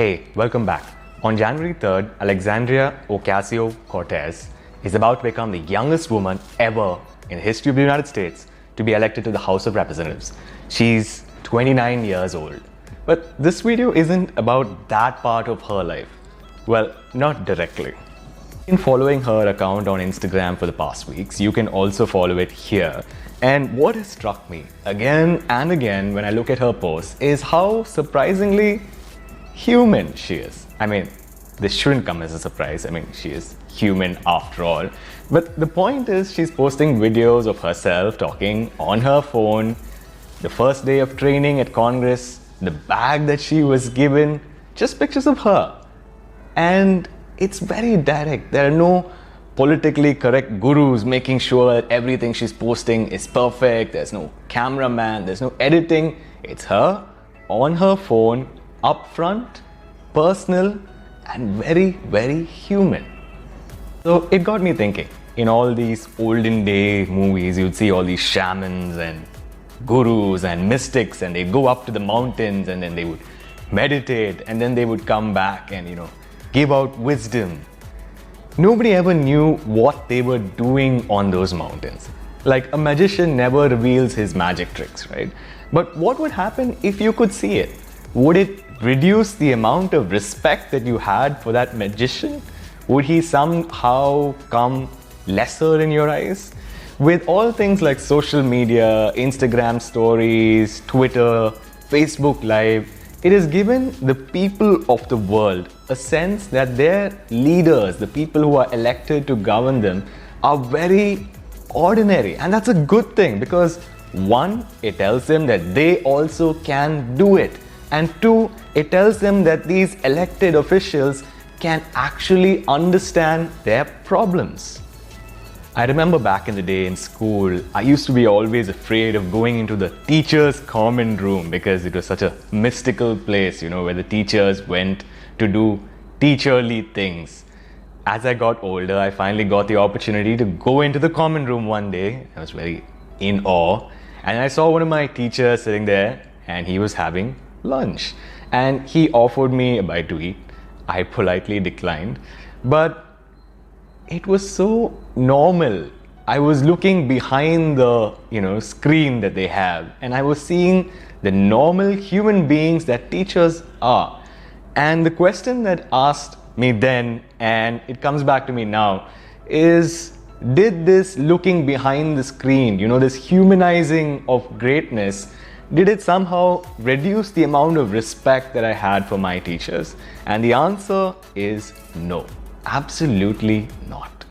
Hey, welcome back. On January 3rd, Alexandria Ocasio Cortez is about to become the youngest woman ever in the history of the United States to be elected to the House of Representatives. She's 29 years old. But this video isn't about that part of her life. Well, not directly. In following her account on Instagram for the past weeks, you can also follow it here. And what has struck me again and again when I look at her posts is how surprisingly human she is. I mean, this shouldn't come as a surprise. I mean, she is human after all. But the point is, she's posting videos of herself talking on her phone, the first day of training at Congress, the bag that she was given, just pictures of her. And it's very direct. There are no politically correct gurus making sure that everything she's posting is perfect. There's no cameraman, there's no editing. It's her on her phone, upfront, personal, and very, very human. So it got me thinking. In all these olden day movies, you'd see all these shamans and gurus and mystics, and they'd go up to the mountains and then they would meditate and then they would come back and, give out wisdom. Nobody ever knew what they were doing on those mountains. Like a magician never reveals his magic tricks, right? But what would happen if you could see it? Would it reduce the amount of respect that you had for that magician? Would he somehow come lesser in your eyes? With all things like social media, Instagram stories, Twitter, Facebook Live, it has given the people of the world a sense that their leaders, the people who are elected to govern them, are very ordinary. And that's a good thing because one, it tells them that they also can do it. And two, it tells them that these elected officials can actually understand their problems. I remember back in the day in school, I used to be always afraid of going into the teacher's common room because it was such a mystical place, where the teachers went to do teacherly things. As I got older, I finally got the opportunity to go into the common room one day. I was very in awe. And I saw one of my teachers sitting there and he was having lunch. And he offered me a bite to eat. I politely declined. But it was so normal. I was looking behind the, screen that they have, and I was seeing the normal human beings that teachers are. And the question that asked me then, and it comes back to me now, is did this looking behind the screen, this humanizing of greatness, did it somehow reduce the amount of respect that I had for my teachers? And the answer is no. Absolutely not.